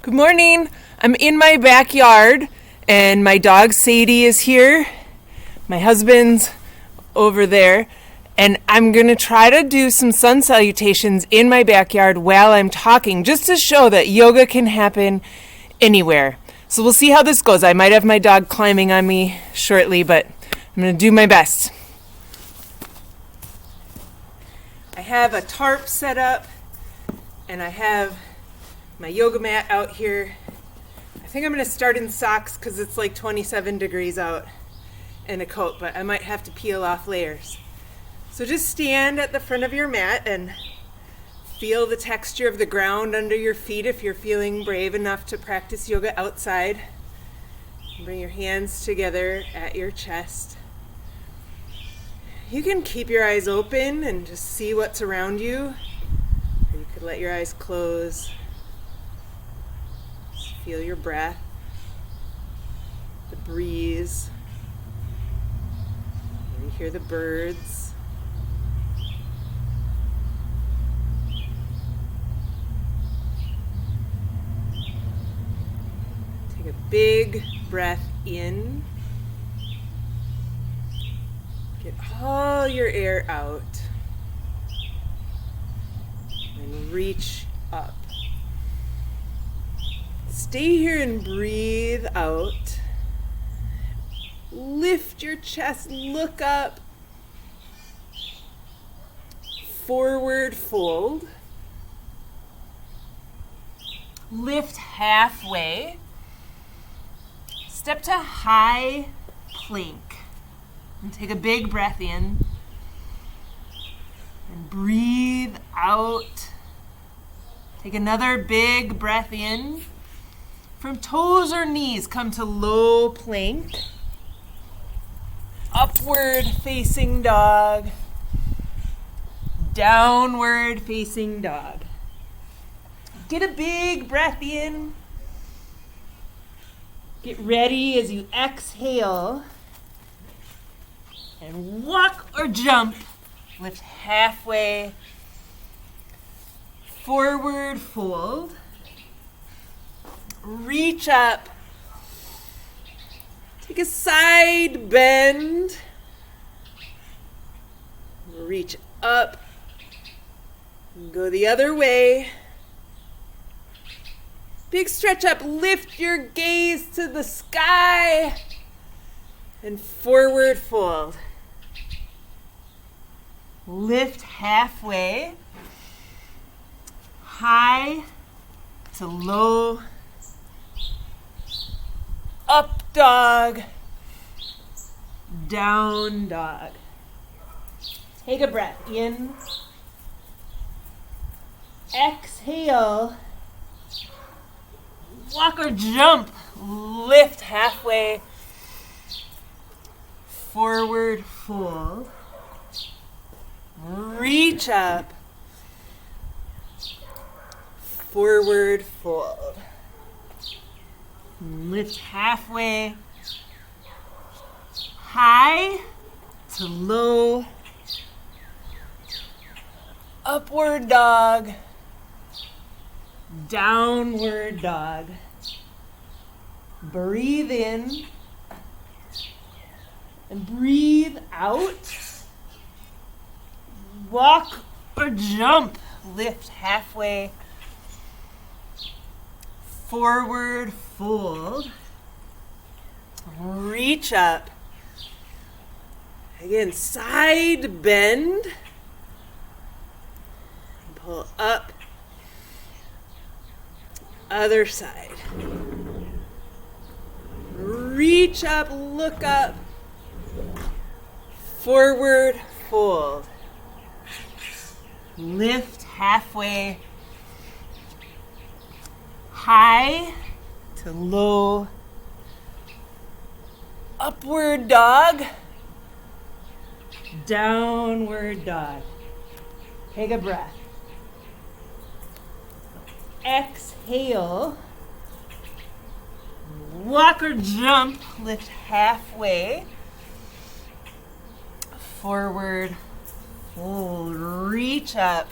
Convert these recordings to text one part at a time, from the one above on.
Good morning. I'm in my backyard and my dog Sadie is here. My husband's over there. And I'm going to try to do some sun salutations in my backyard while I'm talking, just to show that yoga can happen anywhere. So we'll see how this goes. I might have my dog climbing on me shortly, but I'm going to do my best. I have a tarp set up and I have my yoga mat out here. I think I'm going to start in socks because it's like 27 degrees out, and a coat, but I might have to peel off layers. So just stand at the front of your mat and feel the texture of the ground under your feet if you're feeling brave enough to practice yoga outside. Bring your hands together at your chest. You can keep your eyes open and just see what's around you, or you could let your eyes close. Just feel your breath, the breeze. Maybe hear the birds. Take a big breath in. Get all your air out. And reach up. Stay here and breathe out. Lift your chest, look up. Forward fold. Lift halfway. Step to high plank. And take a big breath in. And breathe out. Take another big breath in. From toes or knees, come to low plank. Upward facing dog. Downward facing dog. Get a big breath in. Get ready as you exhale. And walk or jump. Lift halfway. Forward fold. Reach up. Take a side bend. Reach up. Go the other way. Big stretch up. Lift your gaze to the sky. And forward fold. Lift halfway. High to low. Up dog. Down dog. Take a breath in. Exhale. Walk or jump. Lift halfway. Forward fold. Reach up. Forward fold. Lift halfway. High to low. Upward dog. Downward dog. Breathe in. And breathe out. Walk or jump. Lift halfway. Forward fold. Reach up. Again, side bend. Pull up. Other side. Reach up, look up. Forward fold. Lift halfway. High to low. Upward dog. Downward dog. Take a breath. Exhale. Walk or jump. Lift halfway. Forward fold. Reach up.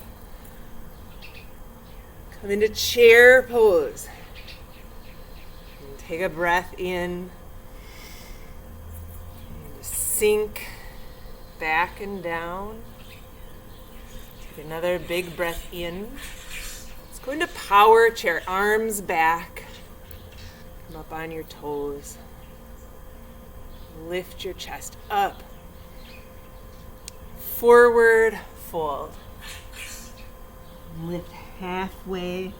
Come into chair pose. Take a breath in. Sink back and down. Take another big breath in. Let's go into power chair, arms back. Come up on your toes. Lift your chest up. Forward fold. Lift halfway.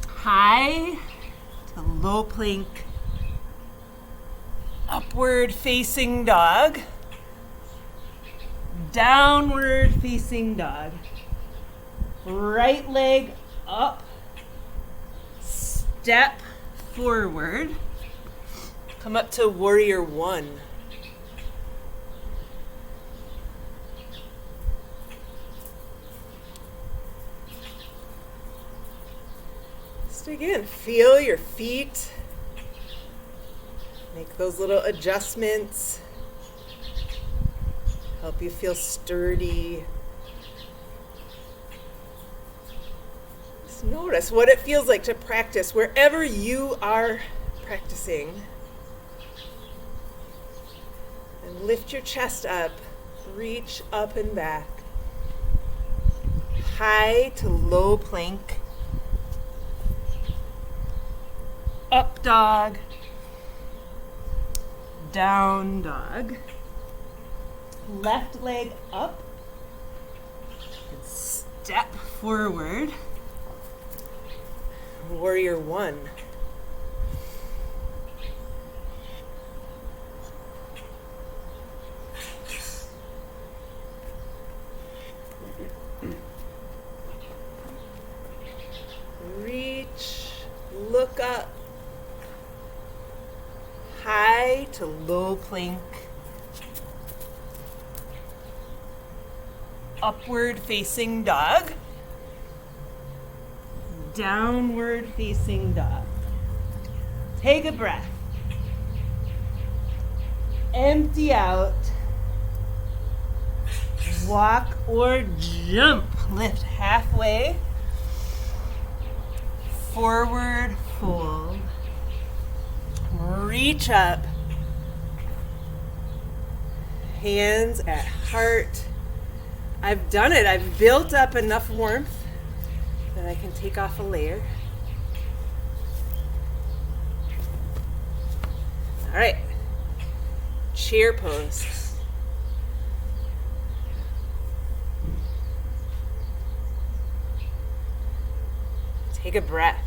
High to low plank. Upward facing dog. Downward facing dog. Right leg up. Step forward. Come up to warrior one. Just again, feel your feet. Make those little adjustments. Help you feel sturdy. Just notice what it feels like to practice wherever you are practicing. And lift your chest up. Reach up and back. High to low plank. Up dog. Down dog. Left leg up. And step forward. Warrior one. Reach, look up. High to low plank. Upward facing dog. Downward facing dog. Take a breath. Empty out. Walk or jump. Lift halfway. Forward fold. Reach up. Hands at heart. I've done it. I've built up enough warmth that I can take off a layer. All right. Chair pose. Take a breath.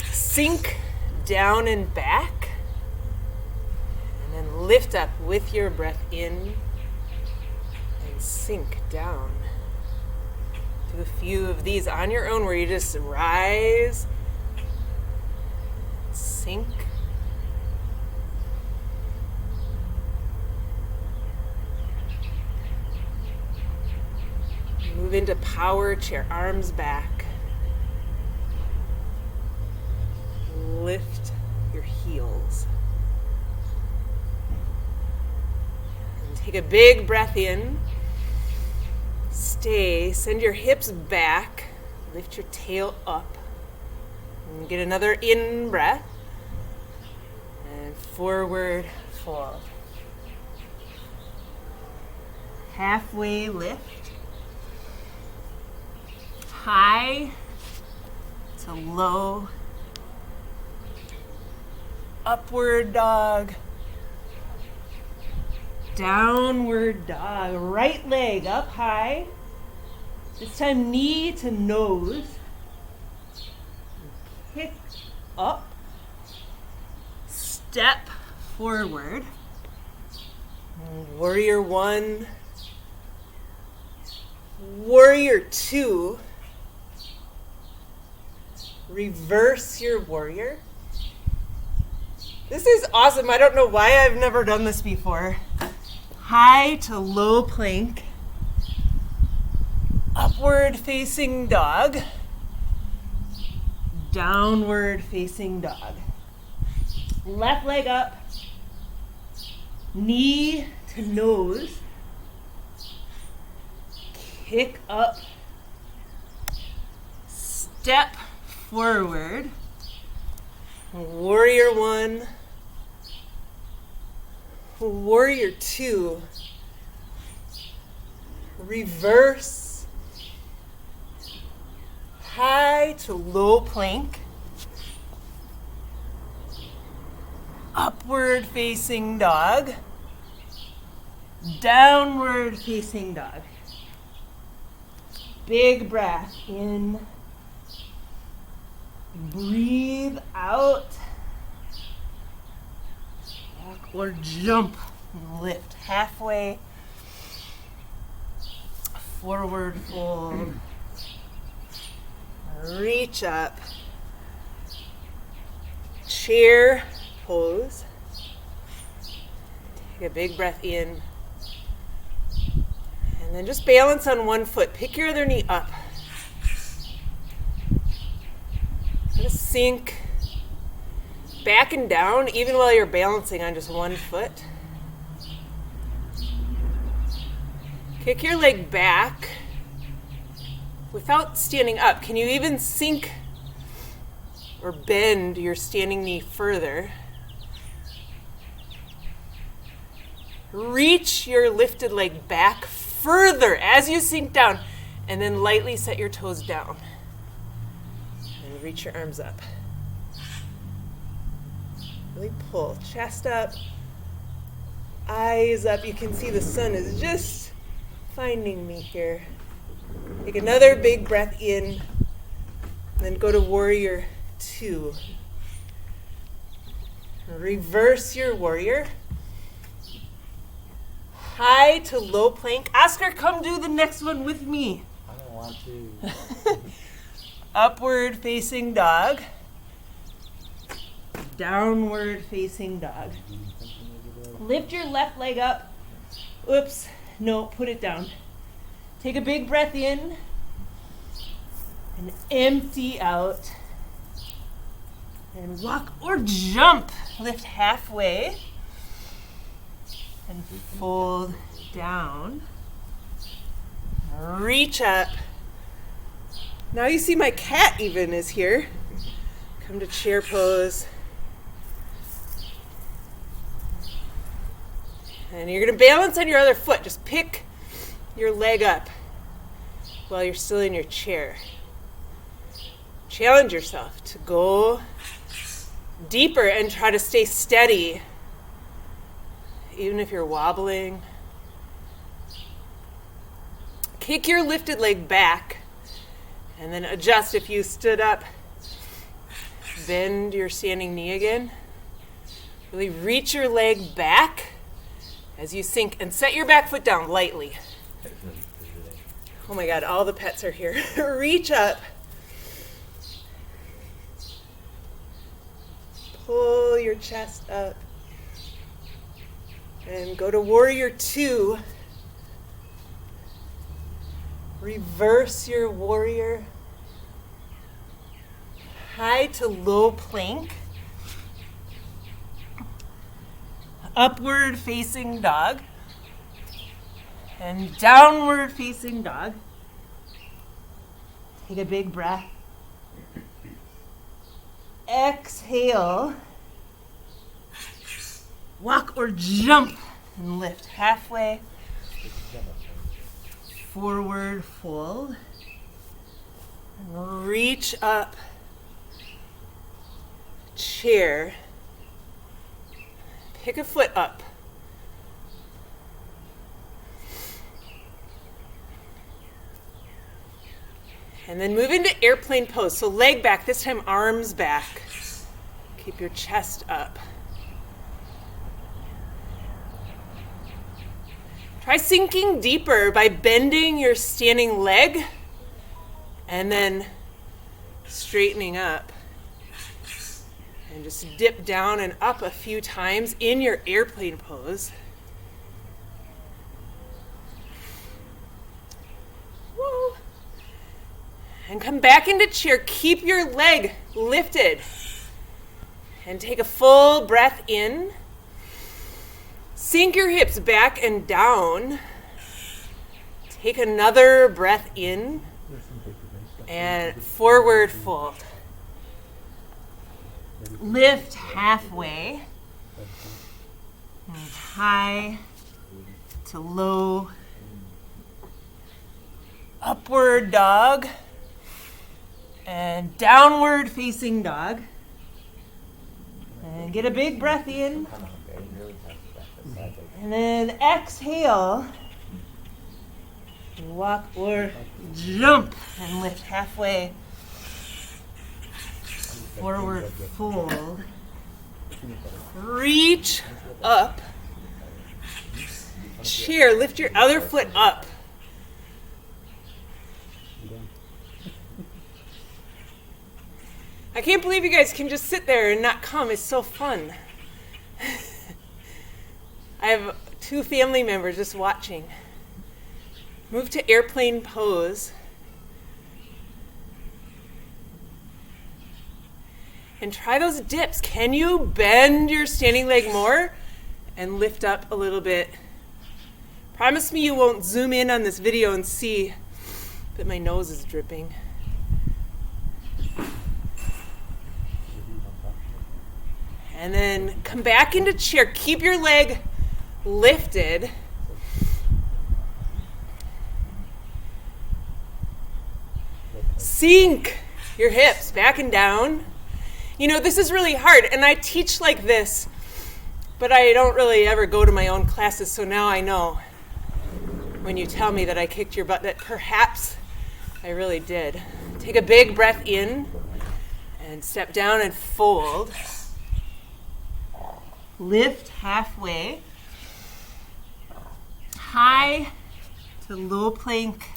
Sink down and back. And then lift up with your breath in and sink down. Do a few of these on your own where you just rise, sink. Move into power chair, arms back. Lift your heels. And take a big breath in. Stay. Send your hips back. Lift your tail up. And get another in breath. And forward fold. Halfway lift. High to low. Upward dog. Downward dog. Right leg up high. This time knee to nose. Kick up. Step forward. Warrior one. Warrior two. Reverse your warrior. This is awesome. I don't know why I've never done this before. High to low plank. Upward facing dog. Downward facing dog. Left leg up. Knee to nose. Kick up. Step forward. Warrior one. Warrior two. Reverse. High to low plank. Upward facing dog. Downward facing dog. Big breath in. Breathe out. Walk or jump. Lift halfway. Forward fold. Reach up. Chair pose. Take a big breath in. And then just balance on one foot. Pick your other knee up. Just sink back and down even while you're balancing on just one foot. Kick your leg back without standing up. Can you even sink or bend your standing knee further? Reach your lifted leg back further as you sink down, and then lightly set your toes down. And reach your arms up. Really pull. Chest up, eyes up. You can see the sun is just finding me here. Take another big breath in, then go to warrior two. Reverse your warrior. High to low plank. Oscar, come do the next one with me. I don't want to. Upward facing dog. Downward facing dog. Lift your left leg up. Oops, no, put it down. Take a big breath in and empty out. And walk or jump. Lift halfway and fold down. Reach up. Now you see my cat even is here. Come to chair pose. And you're going to balance on your other foot. Just pick your leg up while you're still in your chair. Challenge yourself to go deeper and try to stay steady, even if you're wobbling. Kick your lifted leg back and then adjust. If you stood up, bend your standing knee again. Really reach your leg back as you sink and set your back foot down lightly. Oh my God, all the pets are here. Reach up. Pull your chest up. And go to warrior two. Reverse your warrior. High to low plank. Upward facing dog. And downward facing dog. Take a big breath. Exhale. Walk or jump and lift halfway. Forward fold. And reach up. Chair. Pick a foot up. And then move into airplane pose. So leg back, this time arms back. Keep your chest up. Try sinking deeper by bending your standing leg and then straightening up. And just dip down and up a few times in your airplane pose. Woo. And come back into chair. Keep your leg lifted. And take a full breath in. Sink your hips back and down. Take another breath in. And forward fold. Lift halfway. And high to low. Upward dog. And downward facing dog. And get a big breath in. And then exhale. Walk or jump and lift halfway. Forward fold. Reach up. Chair, lift your other foot up. I can't believe you guys can just sit there and not come. It's so fun. I have 2 family members just watching. Move to airplane pose. And try those dips. Can you bend your standing leg more and lift up a little bit? Promise me you won't zoom in on this video and see that my nose is dripping. And then come back into chair. Keep your leg lifted. Sink your hips back and down. You know, this is really hard, and I teach like this, but I don't really ever go to my own classes, so now I know when you tell me that I kicked your butt that perhaps I really did. Take a big breath in and step down and fold. Lift halfway. High to low plank.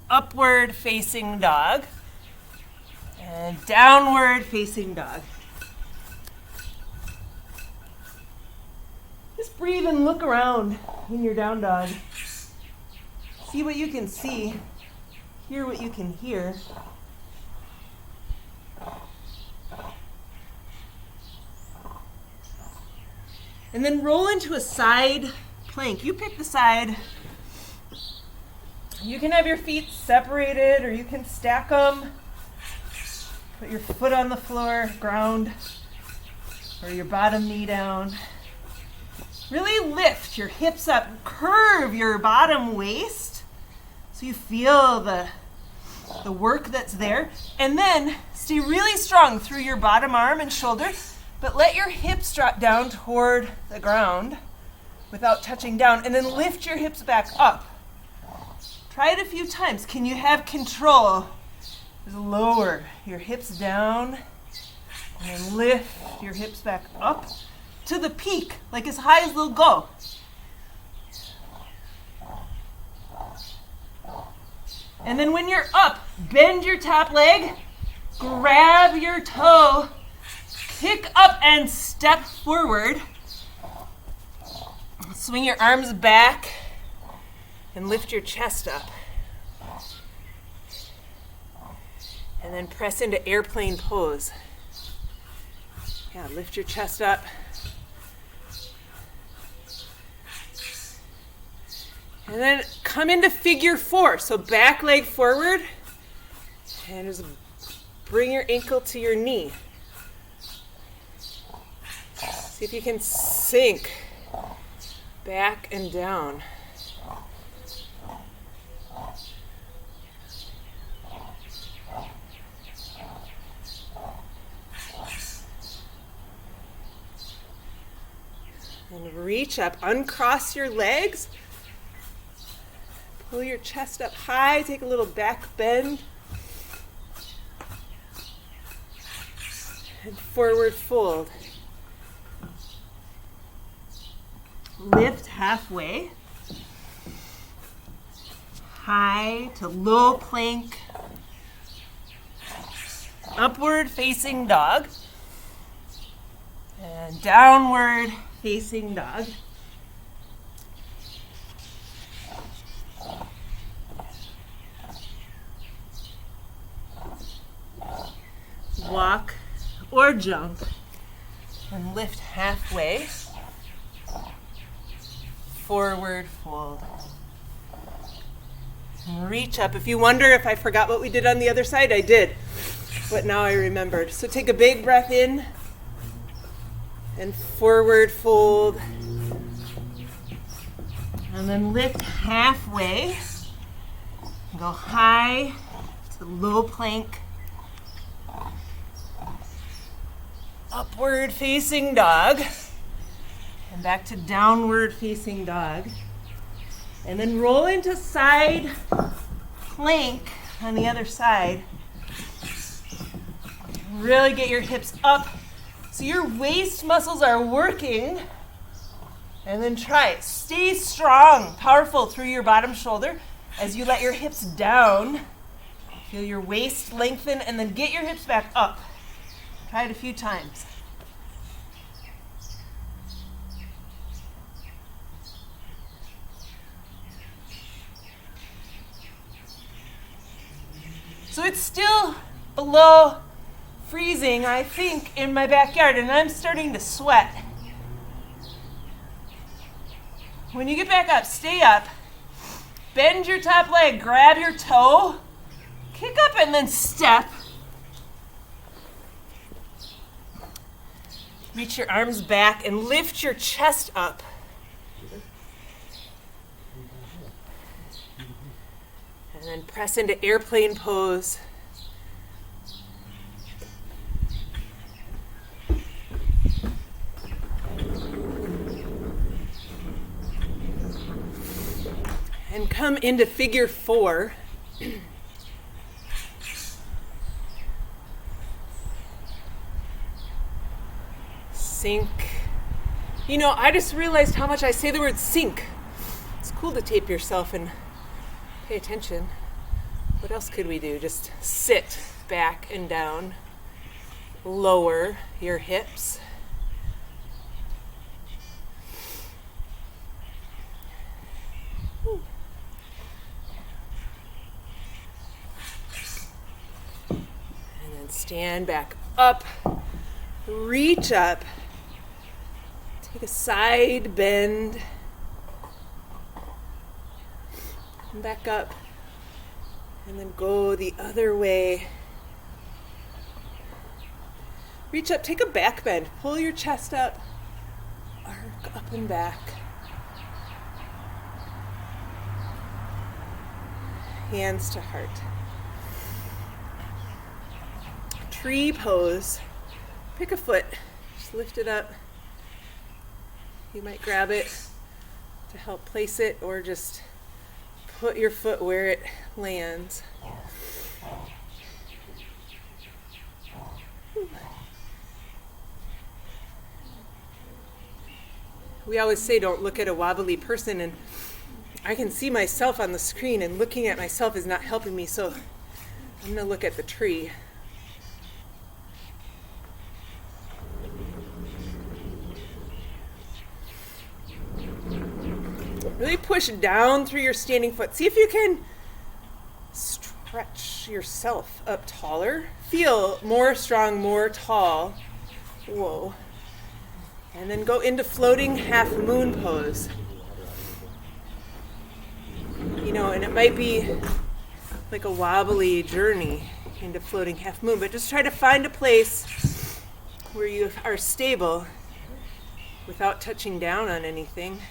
Upward facing dog. And downward facing dog. Just breathe and look around in your down dog. See what you can see. Hear what you can hear. And then roll into a side plank. You pick the side. You can have your feet separated or you can stack them. Put your foot on the floor, ground, or your bottom knee down. Really lift your hips up. Curve your bottom waist so you feel the work that's there. And then stay really strong through your bottom arm and shoulder, but let your hips drop down toward the ground without touching down. And then lift your hips back up. Try it a few times. Can you have control? Just lower your hips down and lift your hips back up to the peak, like as high as they'll go. And then when you're up, bend your top leg, grab your toe, kick up and step forward. Swing your arms back and lift your chest up. And then press into airplane pose. Yeah, lift your chest up. And then come into figure 4. So back leg forward. And just bring your ankle to your knee. See if you can sink back and down. And reach up, uncross your legs, pull your chest up high, take a little back bend, and forward fold. Lift halfway, high to low plank, upward facing dog, and downward facing dog. Walk or jump and lift halfway. Forward fold. And reach up. If you wonder if I forgot what we did on the other side, I did. But now I remembered. So take a big breath in and forward fold. And then lift halfway. Go high to low plank. Upward facing dog. And back to downward facing dog. And then roll into side plank on the other side. Really get your hips up so your waist muscles are working. And then try it. Stay strong, powerful through your bottom shoulder as you let your hips down. Feel your waist lengthen and then get your hips back up. Try it a few times. So it's still below freezing, I think, in my backyard, and I'm starting to sweat. When you get back up, stay up, bend your top leg, grab your toe, kick up and then step. Reach your arms back and lift your chest up. And then press into airplane pose. And come into figure 4. Sink. You know, I just realized how much I say the word sink. It's cool to tape yourself and pay attention. What else could we do? Just sit back and down. Lower your hips. And then stand back up. Reach up. Take a side bend. And back up. And then go the other way. Reach up, take a back bend. Pull your chest up. Arc up and back. Hands to heart. Tree pose. Pick a foot. Just lift it up. You might grab it to help place it, or just put your foot where it lands. We always say don't look at a wobbly person, and I can see myself on the screen, and looking at myself is not helping me, so I'm going to look at the tree. Really push down through your standing foot. See if you can stretch yourself up taller. Feel more strong, more tall. Whoa. And then go into floating half moon pose. You know, and it might be like a wobbly journey into floating half moon, but just try to find a place where you are stable without touching down on anything.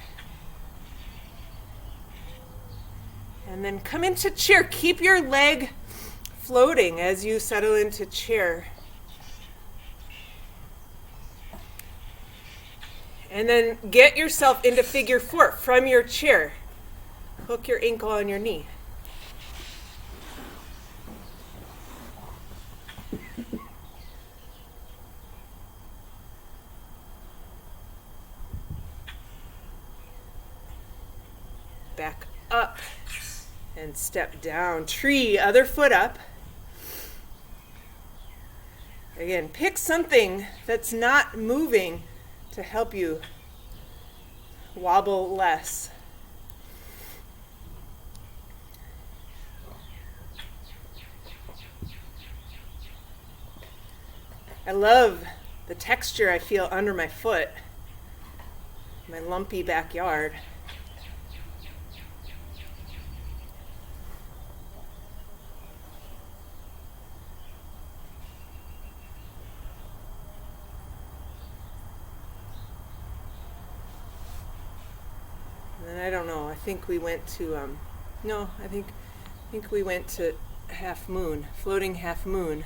And then come into chair. Keep your leg floating as you settle into chair. And then get yourself into figure 4 from your chair. Hook your ankle on your knee. Back up. And step down. Tree, other foot up. Again, pick something that's not moving to help you wobble less. I love the texture I feel under my foot, my lumpy backyard. And I don't know, I think we went to, no, I think we went to half moon, floating half moon.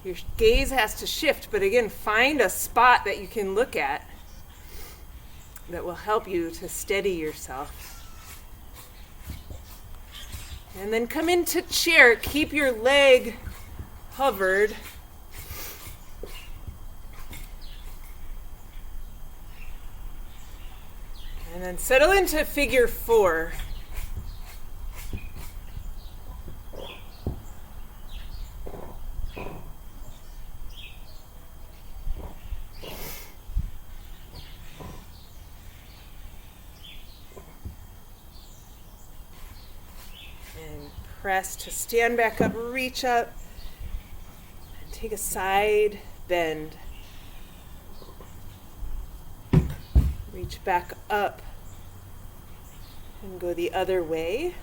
Your gaze has to shift, but again, find a spot that you can look at that will help you to steady yourself. And then come into chair. Keep your leg hovered. And then settle into figure 4. Press to stand back up, reach up, and take a side bend. Reach back up and go the other way.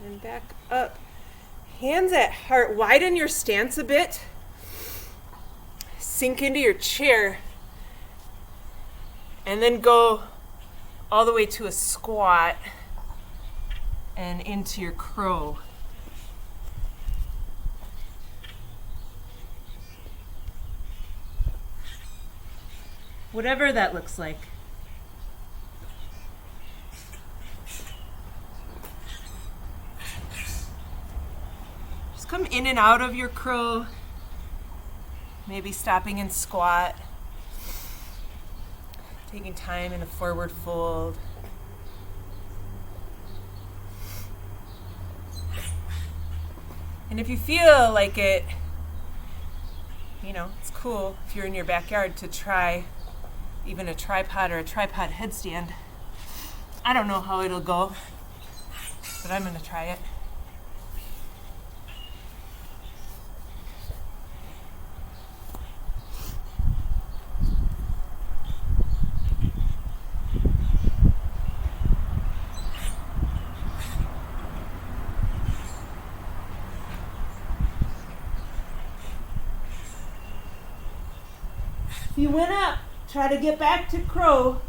And back up. Hands at heart. Widen your stance a bit. Sink into your chair. And then go all the way to a squat. And into your crow. Whatever that looks like. Just come in and out of your crow. Maybe stopping in squat. Taking time in a forward fold. And if you feel like it, it's cool if you're in your backyard to try even a tripod or a tripod headstand. I don't know how it'll go, but I'm going to try it. If you went up, try to get back to crow.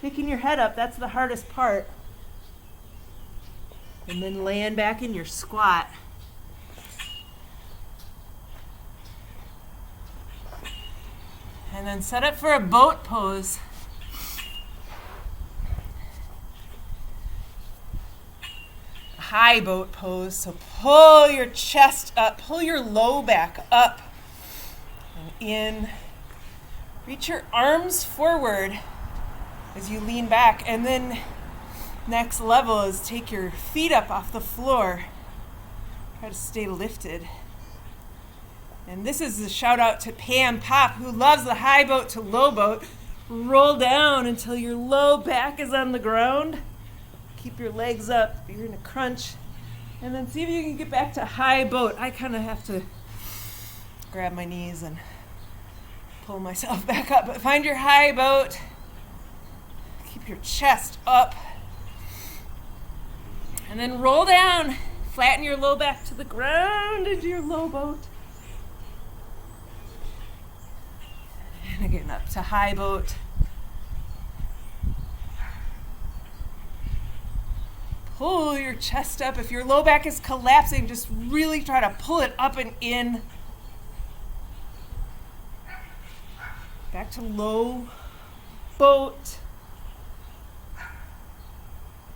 Picking your head up, that's the hardest part. And then laying back in your squat. And then set up for a boat pose. High boat pose. So pull your chest up, pull your low back up and in. Reach your arms forward as you lean back, and then next level is take your feet up off the floor. Try to stay lifted. And this is a shout out to Pam Pop, who loves the high boat to low boat. Roll down until your low back is on the ground. Keep your legs up. You're in a crunch. And then see if you can get back to high boat. I kind of have to grab my knees and pull myself back up. But find your high boat. Keep your chest up. And then roll down. Flatten your low back to the ground into your low boat. And again, up to high boat. Pull your chest up. If your low back is collapsing, just really try to pull it up and in. Back to low boat.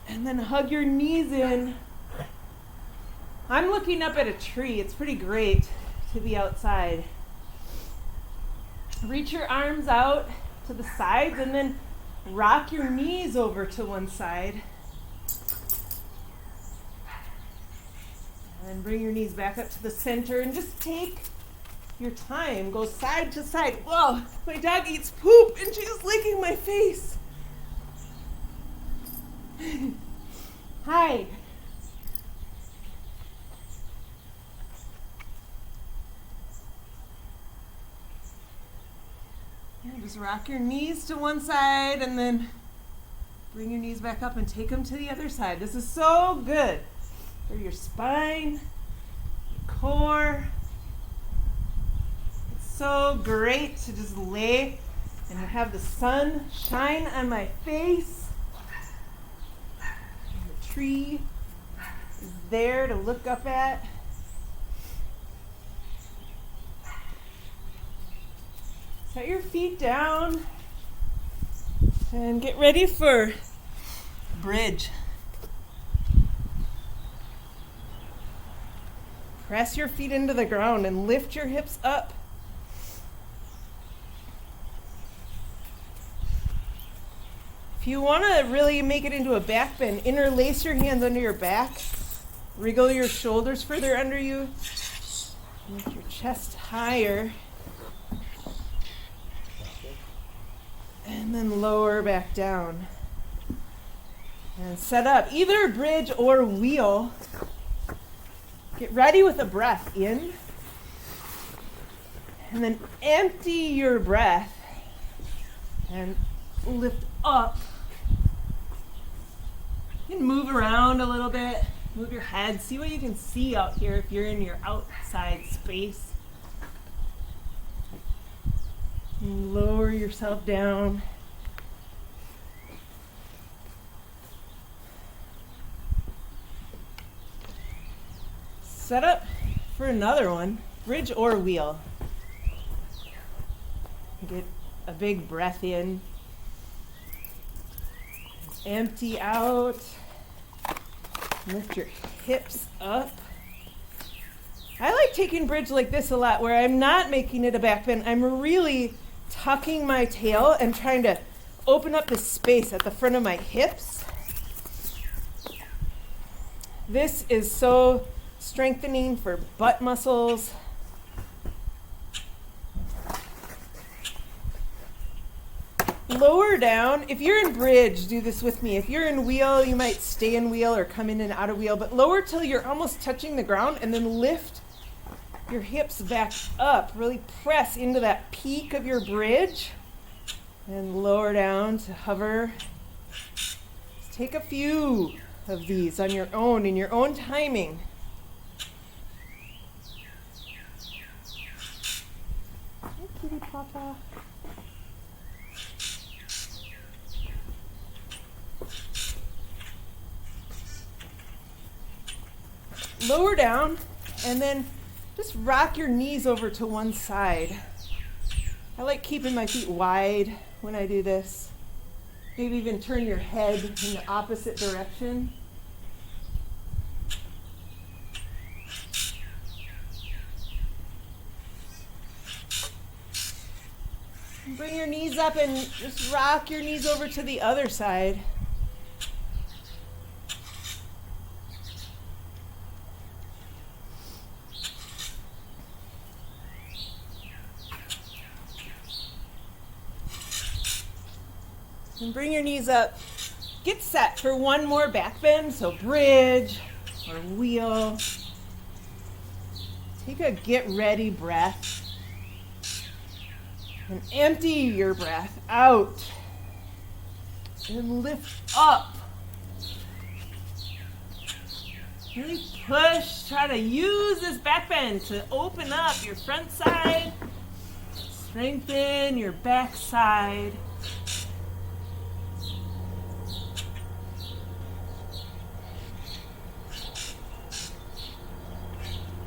And then hug your knees in. I'm looking up at a tree. It's pretty great to be outside. Reach your arms out to the sides and then rock your knees over to one side. And bring your knees back up to the center and just take your time. Go side to side. Whoa, my dog eats poop and she's licking my face. Hi. Yeah, just rock your knees to one side and then bring your knees back up and take them to the other side. This is so good for your spine, your core. It's so great to just lay and have the sun shine on my face. And the tree is there to look up at. Set your feet down and get ready for bridge. Press your feet into the ground and lift your hips up. If you want to really make it into a back bend, interlace your hands under your back. Wriggle your shoulders further under you. Lift your chest higher. And then lower back down. And set up either bridge or wheel. Get ready with a breath in. And then empty your breath. And lift up. You can move around a little bit. Move your head. See what you can see out here if you're in your outside space. And lower yourself down. Set up for another one, bridge or wheel. Get a big breath in. Empty out. Lift your hips up. I like taking bridge like this a lot, where I'm not making it a back bend. I'm really tucking my tail and trying to open up the space at the front of my hips. This is so strengthening for butt muscles. Lower down. If you're in bridge, do this with me. If you're in wheel, you might stay in wheel or come in and out of wheel, but lower till you're almost touching the ground and then lift your hips back up. Really press into that peak of your bridge and lower down to hover. Just take a few of these on your own, in your own timing. Hi, kitty papa. Lower down and then just rock your knees over to one side. I like keeping my feet wide when I do this. Maybe even turn your head in the opposite direction. Bring your knees up and just rock your knees over to the other side. And bring your knees up. Get set for one more back bend, so bridge or wheel. Take a get ready breath. And empty your breath out. And lift up. Really push. Try to use this back bend to open up your front side. Strengthen your back side.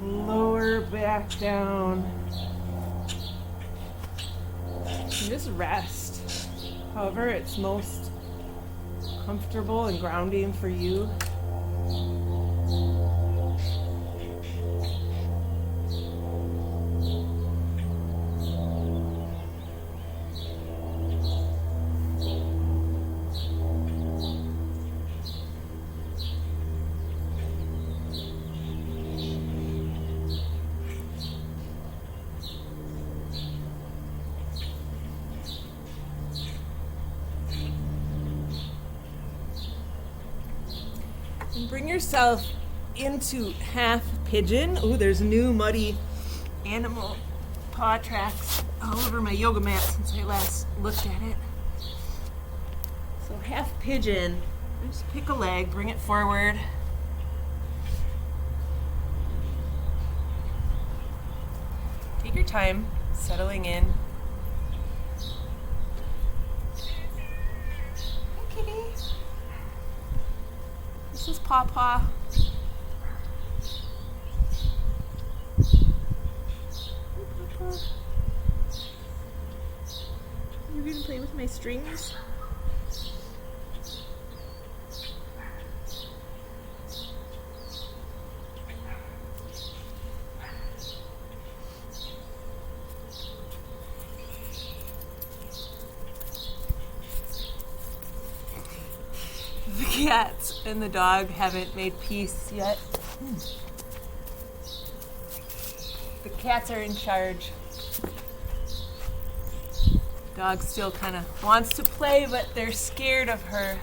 Lower back down. And just rest. However, it's most comfortable and grounding for you. And bring yourself into half pigeon. Ooh, there's new muddy animal paw tracks. all over my yoga mat since I last looked at it. So half pigeon. Just pick a leg, bring it forward. Take your time settling in. Hi, kitty. This is Pawpaw. You're gonna play with my strings? The cats and the dog haven't made peace yet. The cats are in charge. Dog still kind of wants to play, but they're scared of her.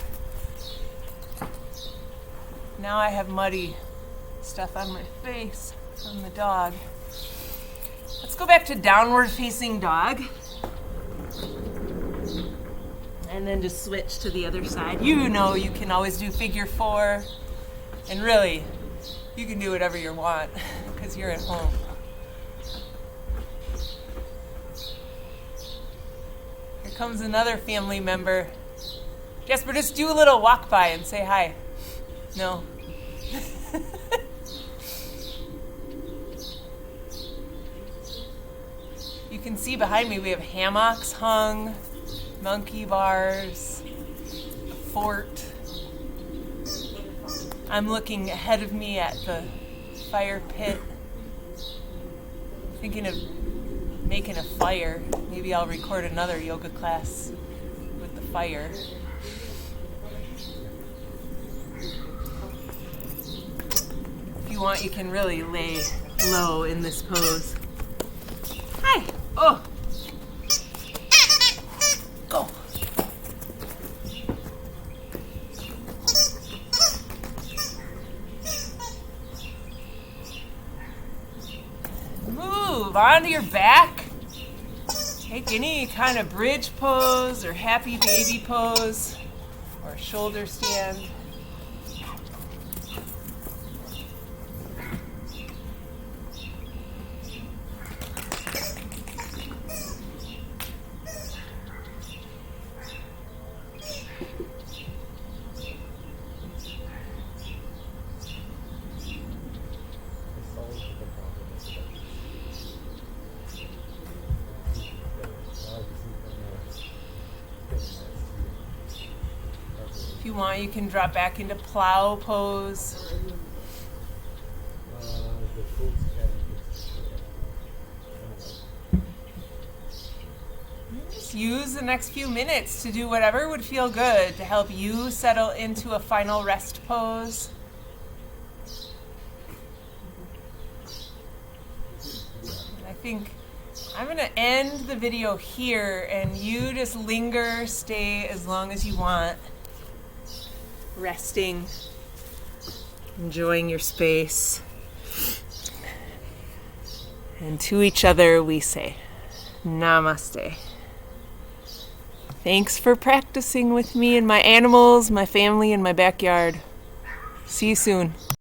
Now I have muddy stuff on my face from the dog. Let's go back to downward facing dog. And then just switch to the other side. You know you can always do figure 4. And really, you can do whatever you want because you're at home. Here comes another family member. Jasper, just do a little walk by and say hi. No. You can see behind me we have hammocks hung, monkey bars, a fort. I'm looking ahead of me at the fire pit, thinking of making a fire. Maybe I'll record another yoga class with the fire. If you want, you can really lay low in this pose. Hi. Oh. Go. Move onto your back. Take any kind of bridge pose or happy baby pose or shoulder stand. If you want, you can drop back into plow pose. Just use the next few minutes to do whatever would feel good to help you settle into a final rest pose. And I think I'm going to end the video here, and you just linger, stay as long as you want. Resting, enjoying your space. And to each other we say, Namaste. Thanks for practicing with me and my animals, my family, and my backyard. See you soon.